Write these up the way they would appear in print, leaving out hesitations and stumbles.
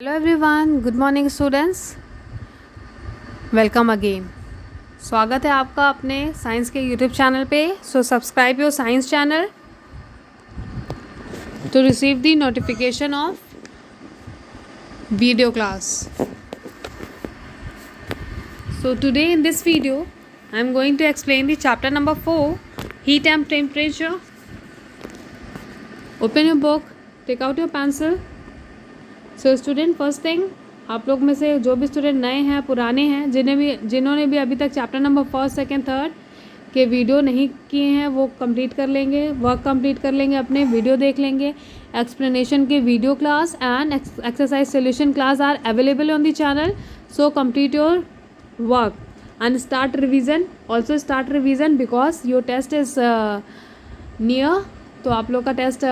Hello everyone, good morning students, welcome again. स्वागत है आपका अपने साइंस के यूट्यूब चैनल पे। So subscribe your science channel to receive the notification of video class. So today in this video I am going to explain the chapter number 4, heat and temperature. Open your book, take out your pencil. So student, first thing, आप लोग में से जो भी student नए हैं, पुराने हैं, जिन्होंने भी अभी तक चैप्टर नंबर 1, 2, 3 के वीडियो नहीं किए हैं वो कंप्लीट कर लेंगे, वर्क कंप्लीट कर लेंगे, अपने वीडियो देख लेंगे। एक्सप्लेनेशन के video class and exercise solution class are available on the channel. So complete your work and start revision. Also start revision because your test is near. तो आप लोग का टेस्ट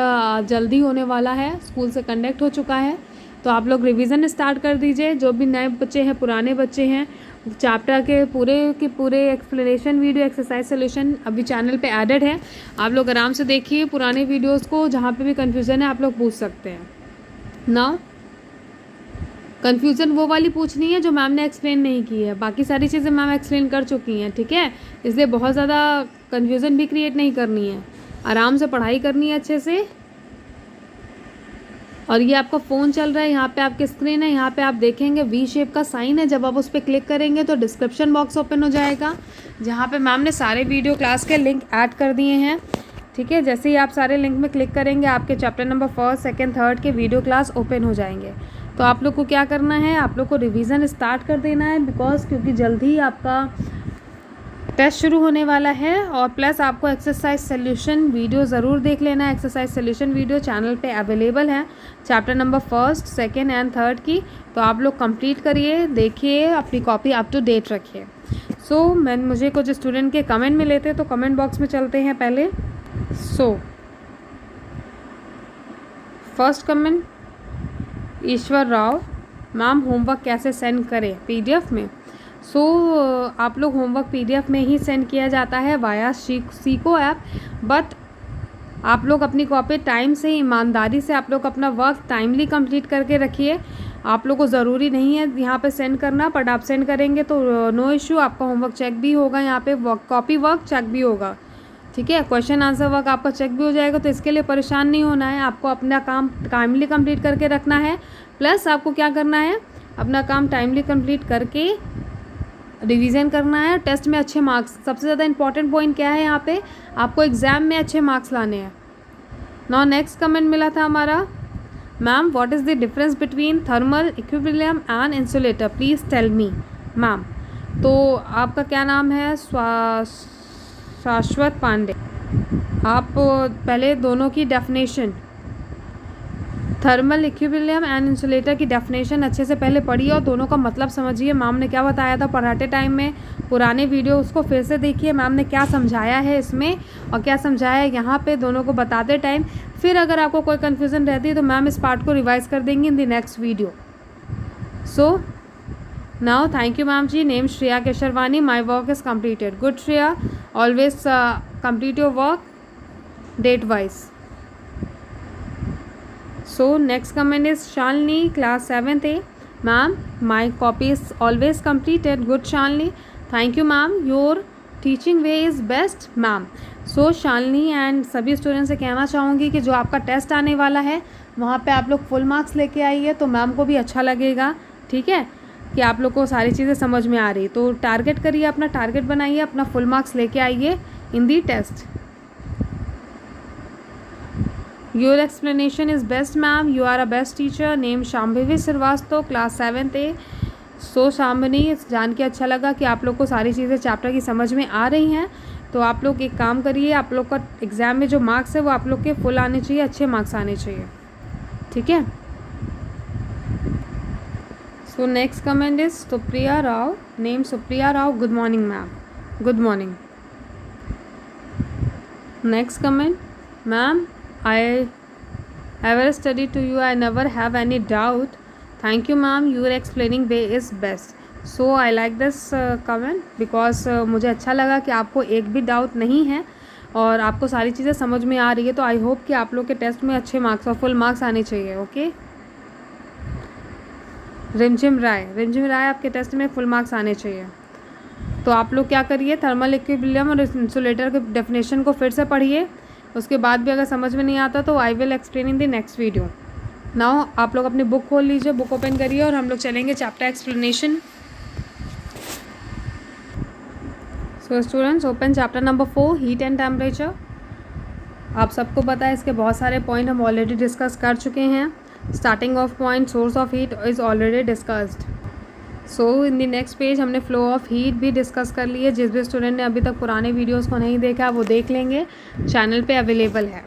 जल्दी होने वाला है, स्कूल से कंडक्ट हो चुका है, तो आप लोग रिवीजन स्टार्ट कर दीजिए। जो भी नए बच्चे हैं, पुराने बच्चे हैं, चैप्टर के पूरे एक्सप्लेनेशन वीडियो, एक्सरसाइज सोल्यूशन अभी चैनल पे एडेड है। आप लोग आराम से देखिए पुराने वीडियोस को, जहाँ पे भी कन्फ्यूज़न है आप लोग पूछ सकते हैं। नाउ कन्फ्यूज़न वो वाली पूछनी है जो मैम ने एक्सप्लेन नहीं की है, बाकी सारी चीज़ें मैम एक्सप्लेन कर चुकी हैं, ठीक है। इसलिए बहुत ज़्यादा कन्फ्यूज़न भी क्रिएट नहीं करनी है, आराम से पढ़ाई करनी है अच्छे से। और ये आपका फ़ोन चल रहा है, यहाँ पे आपकी स्क्रीन है, यहाँ पे आप देखेंगे वी शेप का साइन है। जब आप उस पर क्लिक करेंगे तो डिस्क्रिप्शन बॉक्स ओपन हो जाएगा, जहाँ पे मैम ने सारे वीडियो क्लास के लिंक ऐड कर दिए हैं, ठीक है। जैसे ही आप सारे लिंक में क्लिक करेंगे आपके चैप्टर नंबर 1, 2, 3 के वीडियो क्लास ओपन हो जाएंगे। तो आप लोग को क्या करना है, आप लोग को रिविज़न स्टार्ट कर देना है, बिकॉज क्योंकि जल्दी ही आपका टेस्ट शुरू होने वाला है। और प्लस आपको एक्सरसाइज सोल्यूशन वीडियो ज़रूर देख लेना है। एक्सरसाइज सोल्यूशन वीडियो चैनल पे अवेलेबल है, चैप्टर नंबर 1, 2 एंड 3 की। तो आप लोग कंप्लीट करिए, देखिए, अपनी कॉपी अप टू डेट रखिए। मुझे कुछ स्टूडेंट के कमेंट मिले थे, तो कमेंट बॉक्स में चलते हैं पहले। फर्स्ट कमेंट, ईश्वर राव, मैम होमवर्क कैसे सेंड करें PDF में। आप लोग होमवर्क PDF में ही सेंड किया जाता है वाया सीको ऐप, बट आप लोग अपनी कॉपी टाइम से, ईमानदारी से आप लोग अपना वर्क टाइमली कंप्लीट करके रखिए। आप लोग को ज़रूरी नहीं है यहाँ पे सेंड करना, बट आप सेंड करेंगे तो नो इशू, आपका होमवर्क चेक भी होगा, यहाँ पे कॉपी वर्क चेक भी होगा, ठीक है। क्वेश्चन आंसर वर्क आपका चेक भी हो जाएगा, तो इसके लिए परेशान नहीं होना है। आपको अपना काम टाइमली कंप्लीट करके रखना है, प्लस आपको क्या करना है, अपना काम टाइमली कंप्लीट करके रिवीजन करना है। टेस्ट में अच्छे मार्क्स, सबसे ज़्यादा इंपॉर्टेंट पॉइंट क्या है यहाँ पे, आपको एग्ज़ाम में अच्छे मार्क्स लाने हैं। नाउ नेक्स्ट कमेंट मिला था हमारा, ma'am what is the difference between thermal equilibrium and insulator, please tell me. Ma'am, तो आपका क्या नाम है, शाश्वत पांडे। आप पहले दोनों की definition, thermal equilibrium and insulator की डेफिनेशन अच्छे से पहले पढ़िए और दोनों का मतलब समझिए। मैम ने क्या बताया था पढ़ाते टाइम में, पुराने वीडियो उसको फिर से देखिए, मैम ने क्या समझाया है इसमें और क्या समझाया है यहाँ पे, दोनों को बताते टाइम। फिर अगर आपको कोई कन्फ्यूज़न रहती है तो मैम इस पार्ट को रिवाइज कर देंगी in the next video. So now thank you ma'am ji. Name Shreya Kesharwani, my work is completed. Good Shreya, always complete your work date wise. So next comment is Shalini, class 7th A. Ma'am, my copy is always completed. Good Shalini, thank you ma'am. Your teaching way is best ma'am. So Shalini and सभी student से कहना चाहूँगी कि जो आपका test आने वाला है वहाँ पे आप लोग फुल मार्क्स लेके आइए, तो मैम को भी अच्छा लगेगा, ठीक है, कि आप लोग को सारी चीज़ें समझ में आ रही। तो टारगेट करिए, अपना टारगेट बनाइए, अपना फुल मार्क्स लेके आइए इन दी test. Your explanation is best ma'am, you are a best teacher. Name Shambhavi Srivastava, class 7th A. So Shambhavi, जान के अच्छा लगा कि आप लोग को सारी चीज़ें चैप्टर की समझ में आ रही हैं। तो आप लोग एक काम करिए, आप लोग का एग्ज़ाम में जो मार्क्स है वो आप लोग के फुल आने चाहिए, अच्छे मार्क्स आने चाहिए, ठीक है। So next comment is Supriya Rao, name Supriya Rao, good morning ma'am. Good morning. Next comment, ma'am I ever studied to you, I never have any doubt. Thank you ma'am, your explaining way is best. So I like this comment because मुझे अच्छा लगा कि आपको एक भी doubt नहीं है और आपको सारी चीज़ें समझ में आ रही है। तो आई होप कि आप लोग के टेस्ट में अच्छे मार्क्स और फुल मार्क्स आने चाहिए, ओके। रिमझिम राय आपके टेस्ट में फुल मार्क्स आने चाहिए। तो आप लोग क्या करिए, थर्मल इक्विलिब्रियम और इंसुलेटर के डेफिनेशन को फिर से पढ़िए। उसके बाद भी अगर समझ में नहीं आता तो I will explain in the next video. Now आप लोग अपनी बुक खोल लीजिए, बुक ओपन करिए और हम लोग चलेंगे chapter explanation. So students, open chapter number 4, heat and temperature. आप सबको पता है इसके बहुत सारे पॉइंट हम ऑलरेडी डिस्कस कर चुके हैं। Starting of point source of heat is already discussed. So in the next page हमने फ्लो ऑफ हीट भी डिस्कस कर ली है। जिस भी स्टूडेंट ने अभी तक पुराने वीडियोस को नहीं देखा वो देख लेंगे, चैनल पे अवेलेबल है।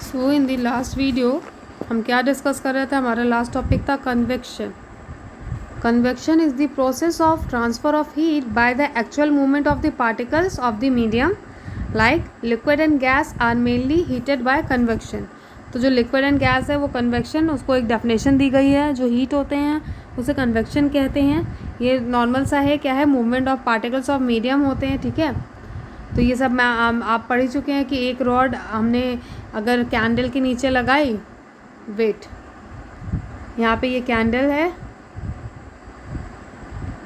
So in the last video हम क्या डिस्कस कर रहे थे, हमारा लास्ट टॉपिक था convection. Convection is the process of transfer of heat by the actual movement of the particles of the medium, like liquid and gas are mainly heated by convection. तो जो liquid and gas है वो convection, उसको एक definition दी गई है। जो heat होते हैं उसे कन्वेक्शन कहते हैं। ये नॉर्मल सा है, क्या है, movement of particles of medium होते हैं, ठीक है। तो ये सब मैं आप पढ़ ही चुके हैं कि एक रॉड हमने अगर कैंडल के नीचे लगाई, वेट, यहाँ पे ये कैंडल है,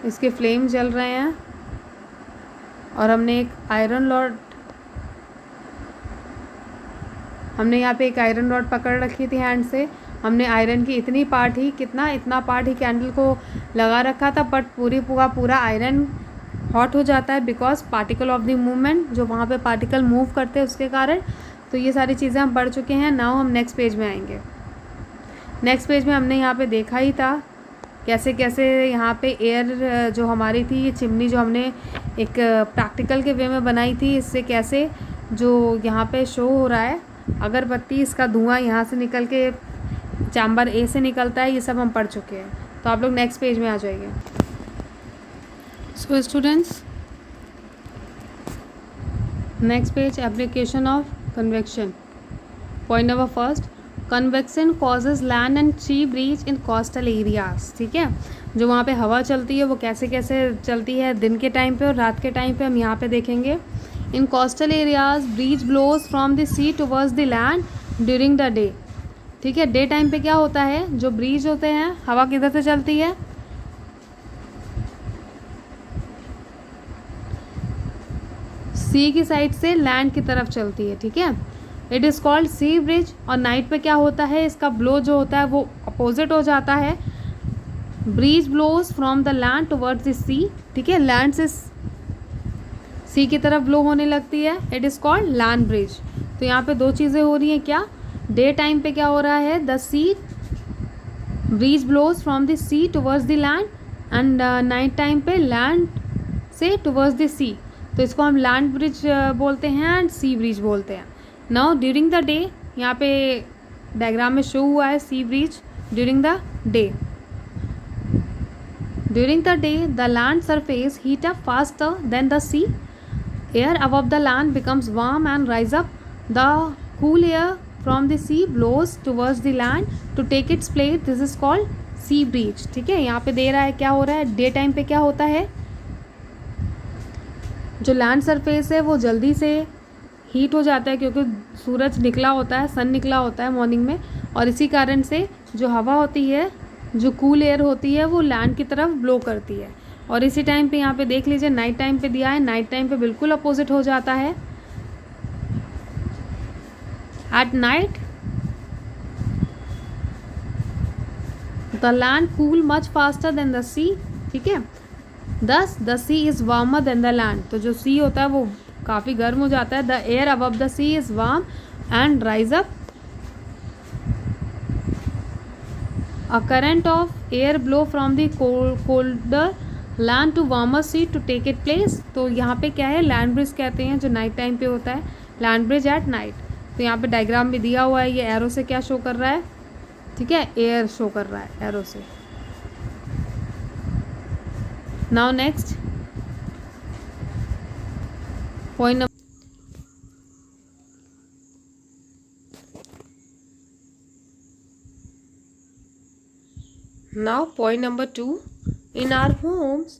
इसके फ्लेम जल रहे हैं और हमने एक आयरन रॉड, हमने यहाँ पे एक आयरन रॉड पकड़ रखी थी हैंड से। हमने आयरन की इतनी पार्ट ही, इतना पार्ट ही कैंडल को लगा रखा था, बट पूरा आयरन हॉट हो जाता है because particle of the movement, जो वहाँ पे पार्टिकल मूव करते हैं उसके कारण। तो ये सारी चीज़ें हम पढ़ चुके हैं। नाउ हम नेक्स्ट पेज में आएंगे। नेक्स्ट पेज में हमने यहाँ पे देखा ही था कैसे कैसे यहाँ पे एयर जो हमारी थी, ये चिमनी जो हमने एक प्रैक्टिकल के वे में बनाई थी, इससे कैसे जो यहाँ पे शो हो रहा है अगरबत्ती, इसका धुआं यहाँ से निकल के चैम्बर ए से निकलता है, ये सब हम पढ़ चुके हैं। तो आप लोग नेक्स्ट पेज में आ जाइए। So students, next page, application of convection. Point number first, convection causes land and sea breeze in coastal areas. ठीक है, जो वहाँ पे हवा चलती है वो कैसे कैसे चलती है दिन के टाइम पे और रात के टाइम पे, हम यहाँ पे देखेंगे। In coastal areas breeze blows from the sea towards the land during the day. ठीक है, डे टाइम पे क्या होता है, जो ब्रीज होते हैं, हवा किधर से चलती है, सी की साइड से लैंड की तरफ चलती है। ठीक है, it is called sea breeze. और नाइट पे क्या होता है, इसका ब्लो जो होता है वो अपोजिट हो जाता है। Breeze blows from the land towards the sea. ठीक है, लैंड से सी की तरफ ब्लो होने लगती है, it is called land bridge. तो यहाँ पे दो चीज़ें हो रही हैं, क्या, डे टाइम पे क्या हो रहा है, the sea breeze blows from the sea towards the land, and night time पे लैंड से टुवर्ड्स द सी। तो इसको हम लैंड ब्रिज बोलते हैं एंड सी ब्रिज बोलते हैं। नाउ ड्यूरिंग द डे, यहाँ पे डायग्राम में शो हुआ है sea breeze during the day. During the day the land surface heat up faster than the sea. Air above the land becomes warm and rise up. The cool air from the sea blows towards the land to take its place. This is called sea breeze. ठीक है, यहाँ पे दे रहा है क्या हो रहा है, डे टाइम पे क्या होता है, जो लैंड सरफेस है वो जल्दी से हीट हो जाता है क्योंकि सूरज निकला होता है, सन निकला होता है मॉर्निंग में, और इसी कारण से जो हवा होती है, जो कूल एयर होती है, वो लैंड की तरफ ब्लो करती है। और इसी टाइम पे यहाँ पे देख लीजिए नाइट टाइम पे दिया है, नाइट टाइम पे बिल्कुल अपोजिट हो जाता है। At night the land cool much faster than the sea. ठीक है, thus the sea is warmer than the land. तो जो सी होता है वो काफ़ी गर्म हो जाता है। The air above the sea is warm and rise up. A current of air blow from the colder land to warmer sea to take it place. तो यहाँ पे क्या है, लैंड ब्रिज कहते हैं, जो नाइट टाइम पे होता है, लैंड ब्रिज एट नाइट। तो यहाँ पे डायग्राम भी दिया हुआ है, ये एरो से क्या शो कर रहा है, ठीक है, एयर शो कर रहा है एरो से। Now next point number, now point number 2, in our homes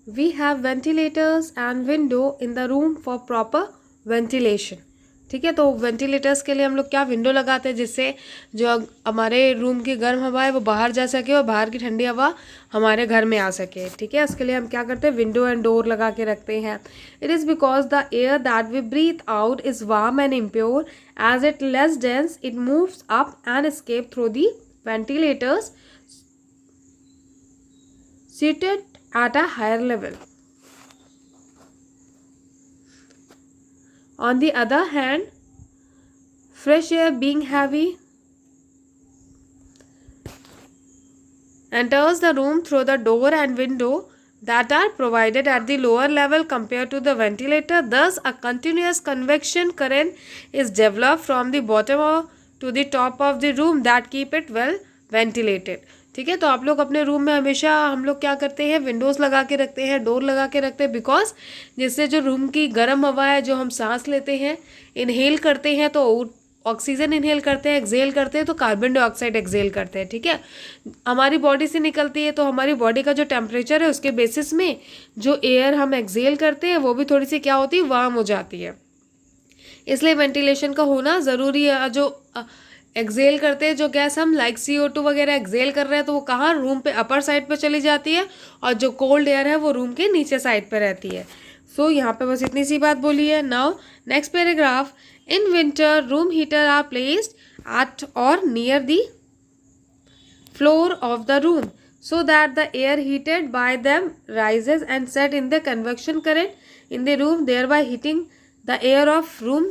we have ventilators and window in the room for proper ventilation. ठीक है। तो वेंटिलेटर्स के लिए हम लोग क्या विंडो लगाते हैं, जिससे जो हमारे रूम की गर्म हवा है वो बाहर जा सके और बाहर की ठंडी हवा हमारे घर में आ सके। ठीक है, इसके लिए हम क्या करते हैं, विंडो एंड डोर लगा के रखते हैं। It is because the air that we breathe out is warm and impure as it less dense it moves up and escape through the ventilators seated at a higher level. On the other hand, fresh air being heavy enters the room through the door and window that are provided at the lower level compared to the ventilator. Thus, a continuous convection current is developed from the bottom to the top of the room that keep it well ventilated. ठीक है, तो आप लोग अपने room में हमेशा हम लोग क्या करते हैं, विंडोज़ लगा के रखते हैं, डोर लगा के रखते हैं, बिकॉज जिससे जो रूम की गर्म हवा है जो हम सांस लेते हैं, इनहेल करते हैं तो ऑक्सीजन इनहेल करते हैं, एक्सेल करते हैं तो कार्बन डाइऑक्साइड एक्सेल करते हैं। ठीक है, हमारी बॉडी से निकलती है तो हमारी बॉडी का जो टेम्परेचर है उसके बेसिस में जो एयर हम एक्सेल करते हैं वो भी थोड़ी सी क्या होती है, वार्म हो जाती है। इसलिए वेंटिलेशन का होना ज़रूरी है। जो एक्सेल करते हैं जो गैस हम लाइक CO2 वगैरह एक्सेल कर रहे हैं तो वो कहाँ, रूम पे अपर साइड पे चली जाती है, और जो कोल्ड एयर है वो रूम के नीचे साइड पे रहती है। सो यहाँ पे बस इतनी सी बात बोली है। Now next paragraph, in winter room heater are placed at or near the floor of the room so that the air heated by them rises and set in the convection current in the room, thereby heating the air of room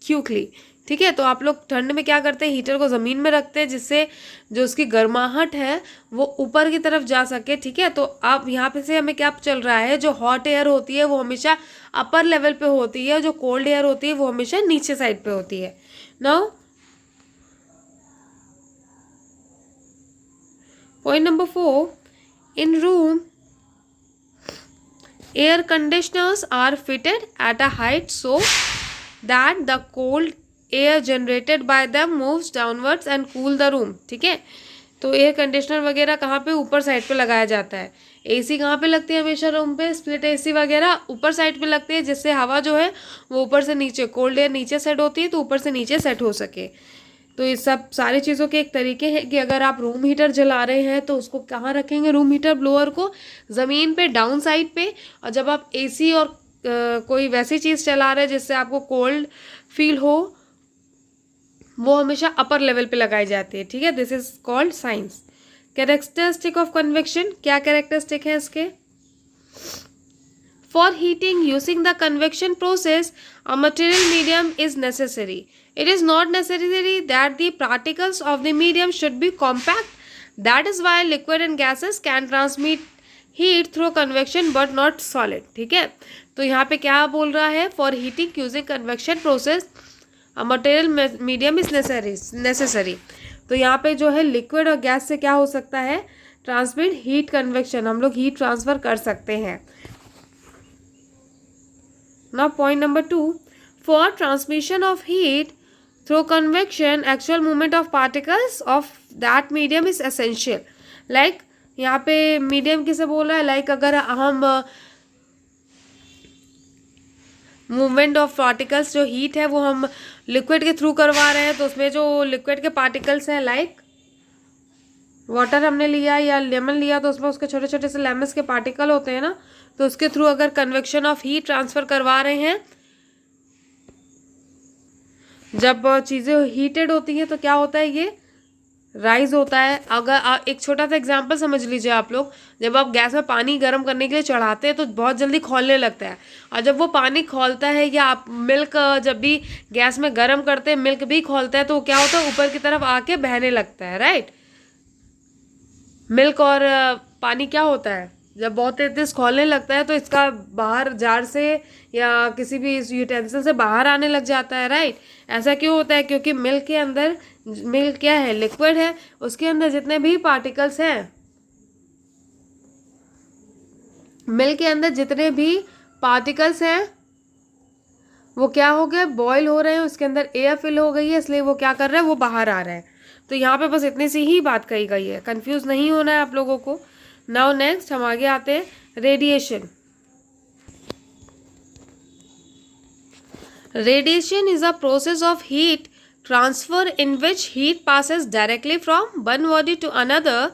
quickly. ठीक है, तो आप लोग ठंड में क्या करते हैं, हीटर को ज़मीन में रखते हैं जिससे जो उसकी गर्माहट है वो ऊपर की तरफ जा सके। ठीक है, तो अब यहाँ पे से हमें क्या चल रहा है, जो हॉट एयर होती है वो हमेशा अपर लेवल पे होती है, जो कोल्ड एयर होती है वो हमेशा नीचे साइड पे होती है। Now point number 4, in room air conditioners are fitted at a height so that the cold air generated by them moves downwards and cool the room. ठीक है, तो एयर कंडीशनर वगैरह कहाँ पे, ऊपर साइड पे लगाया जाता है। AC कहाँ पे लगती है हमेशा रूम पे, स्प्लिट AC वगैरह ऊपर साइड पे लगती है, जिससे हवा जो है वो ऊपर से नीचे, कोल्ड एयर नीचे सेट होती है तो ऊपर से नीचे सेट हो सके। तो ये सब सारी चीज़ों के एक तरीके हैं कि अगर आप रूम हीटर जला रहे हैं तो उसको कहाँ रखेंगे, रूम हीटर ब्लोअर को ज़मीन पे डाउन साइड पे, और जब आप AC और कोई वैसी चीज़ चला रहे हैं जिससे आपको कोल्ड फील हो वो हमेशा अपर लेवल पे लगाई जाती है। ठीक है, this is called science. Characteristic of convection, क्या कैरेक्टरिस्टिक है इसके, For heating using the convection process, a material medium is necessary. It is not necessary that the particles of the medium should be compact. That is why liquid and gases can transmit heat through convection but not solid. ठीक है, तो यहाँ पे क्या बोल रहा है, For heating using convection process, a material medium is necessary. तो यहाँ पे जो है लिक्विड और गैस से क्या हो सकता है, ट्रांसमिट हीट, कन्वेक्शन, हम लोग हीट ट्रांसफर कर सकते हैं। Now point number 2, for transmission of heat through convection, actual movement of particles of that medium is essential. Like यहाँ पे मीडियम किसे बोल रहा है, like अगर हम मूवमेंट ऑफ पार्टिकल्स जो हीट है वो हम लिक्विड के थ्रू करवा रहे हैं तो उसमें जो लिक्विड के पार्टिकल्स हैं, लाइक वाटर हमने लिया या लेमन लिया तो उसमें उसके छोटे छोटे से लेमन्स के पार्टिकल होते हैं ना, तो उसके थ्रू अगर कन्वेक्शन ऑफ हीट ट्रांसफ़र करवा रहे हैं, जब चीज़ें हीटेड होती हैं तो क्या होता है, ये राइज होता है। अगर एक छोटा सा एग्जांपल समझ लीजिए आप लोग, जब आप गैस में पानी गर्म करने के लिए चढ़ाते हैं तो बहुत जल्दी खौलने लगता है, और जब वो पानी खौलता है या आप मिल्क जब भी गैस में गर्म करते हैं मिल्क भी खौलता है तो क्या होता है, ऊपर की तरफ आके बहने लगता है, राइट। मिल्क और पानी क्या होता है, जब बहुत तेज खौलने लगता है तो इसका बाहर जार से या किसी भी यूटेंसिल से बाहर आने लग जाता है, राइट। ऐसा क्यों होता है, क्योंकि मिल्क के अंदर, मिल्क क्या है, लिक्विड है, उसके अंदर जितने भी पार्टिकल्स हैं, मिल्क के अंदर जितने भी पार्टिकल्स हैं वो क्या हो गए, बॉयल हो रहे हैं, उसके अंदर एयर फिल हो गई है, इसलिए वो क्या कर रहे हैं, वो बाहर आ रहे हैं। तो यहाँ पे बस इतनी सी ही बात कही गई है, कंफ्यूज नहीं होना है आप लोगों को। नाउ नेक्स्ट हम आगे आते हैं, radiation. Radiation is a process of heat transfer in which heat passes directly from one body to another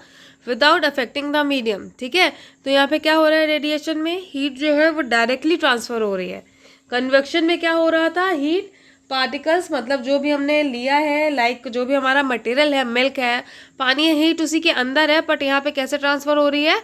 without affecting the medium. ठीक है, तो यहाँ पे क्या हो रहा है, रेडिएशन में हीट जो है वो डायरेक्टली ट्रांसफर हो रही है. कन्वेक्शन में क्या हो रहा था, हीट पार्टिकल्स मतलब जो भी हमने लिया है, लाइक जो भी हमारा मटेरियल है, मिल्क है, पानी है, हीट उसी के अंदर है, बट यहाँ पे कैसे ट्रांसफर हो रही है,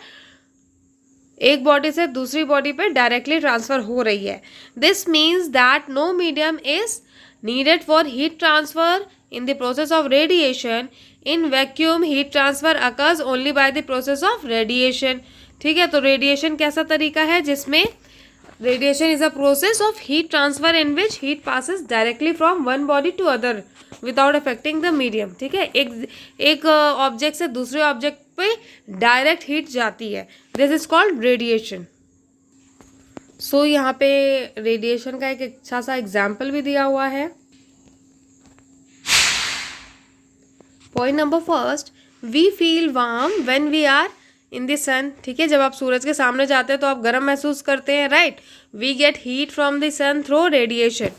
एक बॉडी से दूसरी बॉडी पे डायरेक्टली ट्रांसफर हो रही है. This means that no medium is needed for heat transfer in the process of radiation. In vacuum heat transfer occurs only by the process of radiation. ठीक है, तो रेडिएशन कैसा तरीका है जिसमें radiation is a process of heat transfer in which heat passes directly from one body to other without affecting the medium. ठीक है, एक ऑब्जेक्ट से दूसरे ऑब्जेक्ट पे डायरेक्ट हीट जाती है. This is called radiation. So यहाँ पे रेडिएशन का एक अच्छा सा एग्जाम्पल भी दिया हुआ है. Point number first, we feel warm when we are in the sun. ठीक है, जब आप सूरज के सामने जाते हैं तो आप गर्म महसूस करते हैं, right. We get heat from the sun through radiation.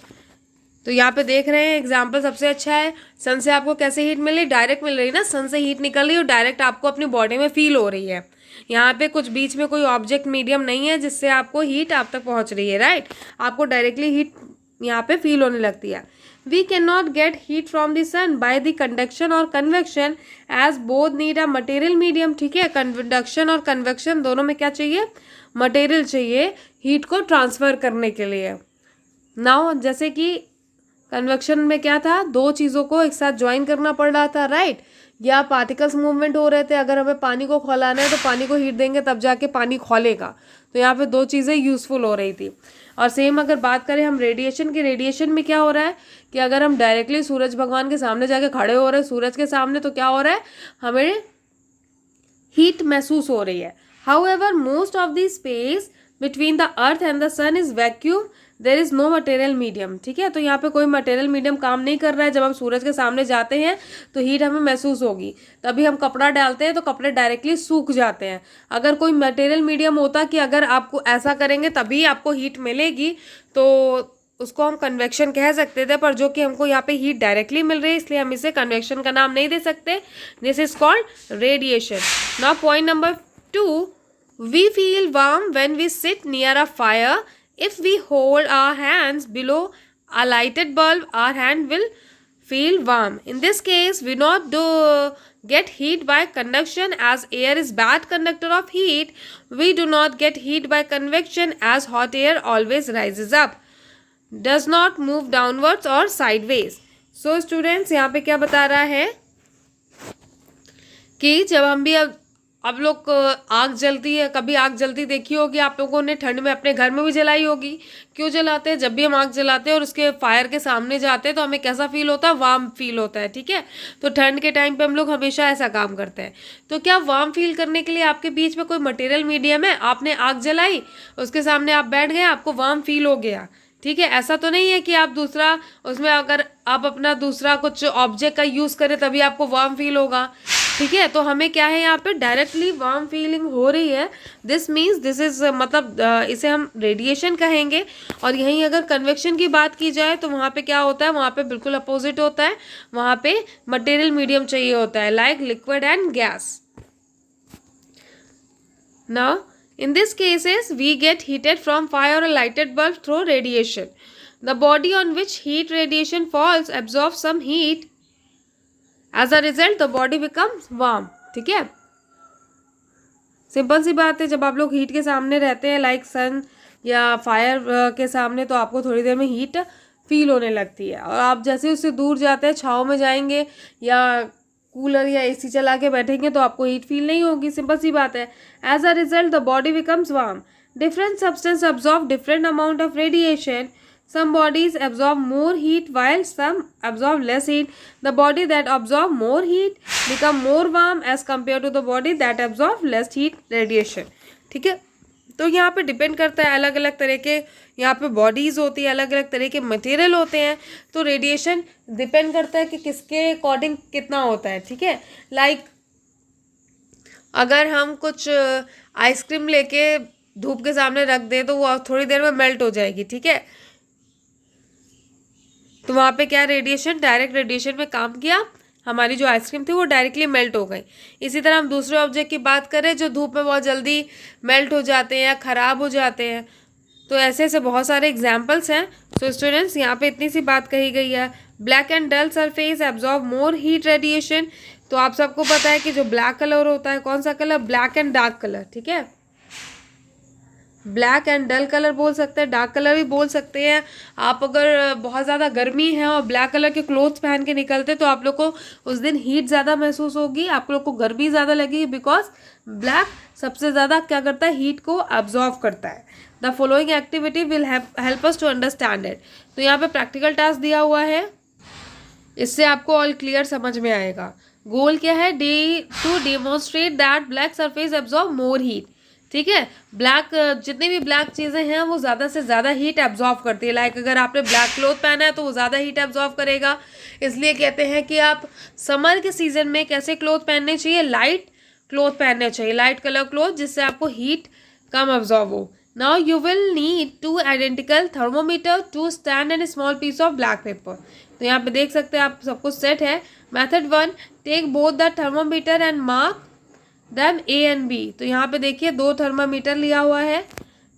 तो यहाँ पे देख रहे हैं एग्जाम्पल सबसे अच्छा है. सन से आपको कैसे हीट मिल रही, डायरेक्ट मिल रही है ना, सन से हीट निकल रही है और डायरेक्ट आपको अपनी बॉडी में फील हो रही है. यहाँ पे कुछ बीच में कोई ऑब्जेक्ट मीडियम नहीं है जिससे आपको हीट आप तक पहुँच रही है, राइट. आपको डायरेक्टली हीट यहाँ पे फील होने लगती है. We can not get heat from the sun by the conduction और convection as both need a material medium. ठीक है, कंडक्शन और कन्वेक्शन दोनों में क्या चाहिए, मटेरियल चाहिए हीट को ट्रांसफर करने के लिए. नाउ जैसे कि कन्वेक्शन में क्या था, दो चीज़ों को एक साथ ज्वाइन करना पड़ रहा था, राइट. या पार्टिकल्स मूवमेंट हो रहे थे, अगर हमें पानी को खौलाना है तो पानी को हीट देंगे तब जाके पानी खौलेगा. तो यहाँ पे दो चीज़ें यूज़फुल हो रही थी. और सेम अगर बात करें हम रेडिएशन की, रेडिएशन में क्या हो रहा है कि अगर हम डायरेक्टली सूरज भगवान के सामने जाके खड़े हो रहे हैं सूरज के सामने, तो क्या हो रहा है, हमें हीट महसूस हो रही है. However most of the space between the earth and the sun is vacuum, there is no material medium. ठीक है, तो यहाँ पे कोई मटेरियल मीडियम काम नहीं कर रहा है. जब हम सूरज के सामने जाते हैं तो हीट हमें महसूस होगी. तभी हम कपड़ा डालते हैं तो कपड़े डायरेक्टली सूख जाते हैं. अगर कोई मटेरियल मीडियम होता कि अगर आपको ऐसा करेंगे तभी आपको हीट मिलेगी, तो उसको हम कन्वेक्शन कह सकते थे. पर जो कि हमको यहाँ पे हीट डायरेक्टली मिल रही है, इसलिए हम इसे कन्वेक्शन का नाम नहीं दे सकते. This is called radiation. Now point number 2, we feel warm when we sit near a fire. If we hold our hands below a lighted bulb, our hand will feel warm. In this case, we not do get heat by conduction as air is bad conductor of heat. We do not get heat by convection as hot air always rises up, does not move downwards or sideways. So students, यहाँ पे क्या बता रहा है कि जब हम भी अब लोग आग जलती है, कभी आग जलती देखी होगी आप लोगों ने, ठंड में अपने घर में भी जलाई होगी. क्यों जलाते हैं, जब भी हम आग जलाते हैं और उसके फायर के सामने जाते हैं तो हमें कैसा फील होता है, वार्म फील होता है. ठीक है, तो ठंड के टाइम पे हम लोग हमेशा ऐसा काम करते हैं. तो क्या वार्म फील करने के लिए आपके बीच में कोई मटेरियल मीडियम है, आपने आग जलाई, उसके सामने आप बैठ गए, आपको वार्म फील हो गया. ठीक है, ऐसा तो नहीं है कि आप दूसरा उसमें अगर आप अपना दूसरा कुछ ऑब्जेक्ट का यूज़ करें तभी आपको वार्म फील होगा. ठीक है, तो हमें क्या है, यहाँ पे डायरेक्टली वार्म फीलिंग हो रही है. दिस मीन्स दिस इज मतलब इसे हम रेडिएशन कहेंगे. और यहीं अगर कन्वेक्शन की बात की जाए तो वहाँ पे क्या होता है, वहाँ पे बिल्कुल अपोजिट होता है. वहाँ पे मटेरियल मीडियम चाहिए होता है, like liquid and gas. Now in this cases we get heated from fire or a lighted bulb through radiation. The body on which heat radiation falls absorbs some heat. As a result the body becomes warm. ठीक है, simple सी बात है. जब आप लोग heat के सामने रहते हैं, लाइक सन या फायर के सामने, तो आपको थोड़ी देर में हीट फील होने लगती है. और आप जैसे उससे दूर जाते हैं, छाँव में जाएंगे या कूलर या एसी चला के बैठेंगे तो आपको हीट फील नहीं होगी. सिंपल सी बात है. As a result the body becomes warm. Different substance absorb different amount of radiation. Some bodies absorb more heat while some absorb less heat. The body that absorb more heat become more warm as compared to the body that absorb less heat radiation. ठीक है, तो यहाँ पे depend करता है, अलग अलग तरह के यहाँ पे बॉडीज़ होती है, अलग अलग तरह के मटेरियल होते हैं. तो रेडिएशन डिपेंड करता है कि किसके अकॉर्डिंग कितना होता है. ठीक है, लाइक अगर हम कुछ आइसक्रीम लेके धूप के सामने रख दें तो वो थोड़ी देर में मेल्ट हो जाएगी. ठीक है, तो वहाँ पे क्या रेडिएशन, डायरेक्ट रेडिएशन में काम किया, हमारी जो आइसक्रीम थी वो डायरेक्टली मेल्ट हो गई। इसी तरह हम दूसरे ऑब्जेक्ट की बात करें जो धूप में बहुत जल्दी मेल्ट हो जाते हैं या ख़राब हो जाते हैं, तो ऐसे ऐसे बहुत सारे एग्जाम्पल्स हैं। सो स्टूडेंट्स, यहाँ पे इतनी सी बात कही गई है। Black and dull surface absorb more heat radiation. तो आप सबको पता है कि जो ब्लैक कलर होता है, कौन सा colour, black and dark colour, ठीक है। ब्लैक एंड डल कलर बोल सकते हैं, डार्क कलर भी बोल सकते हैं। आप अगर बहुत ज़्यादा गर्मी है और ब्लैक कलर के क्लोथ्स पहन के निकलते तो आप लोग को उस दिन हीट ज़्यादा महसूस होगी, आप लोग को गर्मी ज़्यादा लगेगी, बिकॉज ब्लैक सबसे ज़्यादा क्या करता है, हीट को अब्जॉर्व करता है। The following activity will help us to understand it. तो यहाँ पे प्रैक्टिकल टास्क दिया हुआ है, इससे आपको ऑल क्लियर समझ में आएगा। गोल क्या है, to demonstrate that black surface absorb more heat, ठीक है। ब्लैक, जितनी भी ब्लैक चीज़ें हैं वो ज़्यादा से ज़्यादा हीट एब्जॉर्व करती है। लाइक अगर आपने ब्लैक क्लोथ पहना है तो वो ज़्यादा हीट एब्जॉर्व करेगा। इसलिए कहते हैं कि आप समर के सीज़न में कैसे क्लोथ पहनने चाहिए, लाइट क्लोथ पहनने चाहिए, लाइट कलर क्लोथ, जिससे आपको हीट कम एब्जॉर्व हो। Now you will need 2 identical thermometer to stand and small piece of black paper. तो यहाँ पे देख सकते हैं आप, सब कुछ सेट है। Method 1, take both the thermometer and mark them A and B। तो यहाँ पे देखिए 2 थर्मामीटर लिया हुआ है,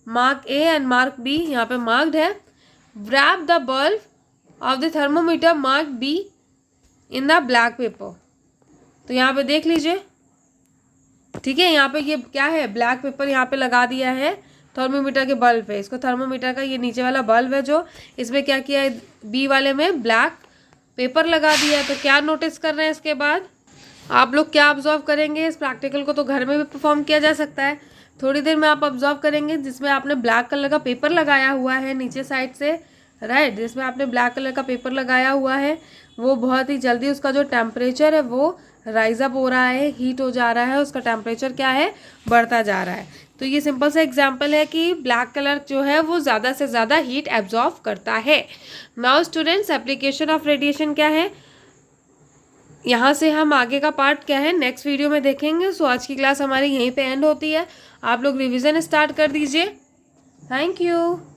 mark A and mark B यहाँ पे मार्क्ड है। wrap the bulb of the thermometer mark B in the black paper. तो यहाँ पे देख लीजिए, ठीक है। यहाँ पे ये क्या है, ब्लैक पेपर यहाँ पे लगा दिया है थर्मोमीटर के बल्ब पे। इसको थर्मोमीटर का ये नीचे वाला बल्ब है जो, इसमें क्या किया है, B वाले में ब्लैक पेपर लगा दिया है। तो क्या नोटिस कर रहे हैं इसके बाद आप लोग, क्या ऑब्जर्व करेंगे। इस प्रैक्टिकल को तो घर में भी परफॉर्म किया जा सकता है। थोड़ी देर में आप ऑब्जर्व करेंगे जिसमें आपने ब्लैक कलर का पेपर लगाया हुआ है नीचे साइड से, राइट, जिसमें आपने ब्लैक कलर का पेपर लगाया हुआ है, वो बहुत ही जल्दी उसका जो टेम्परेचर है वो राइज अप हो रहा है, हीट हो जा रहा है, उसका टेम्परेचर क्या है, बढ़ता जा रहा है। तो ये सिंपल सा एग्जाम्पल है कि ब्लैक कलर जो है वो ज़्यादा से ज़्यादा हीट एब्जॉर्व करता है। Now students, application of radiation क्या है, यहाँ से हम आगे का पार्ट क्या है नेक्स्ट वीडियो में देखेंगे। सो आज की क्लास हमारी यहीं पे एंड होती है। आप लोग रिवीजन स्टार्ट कर दीजिए। Thank you.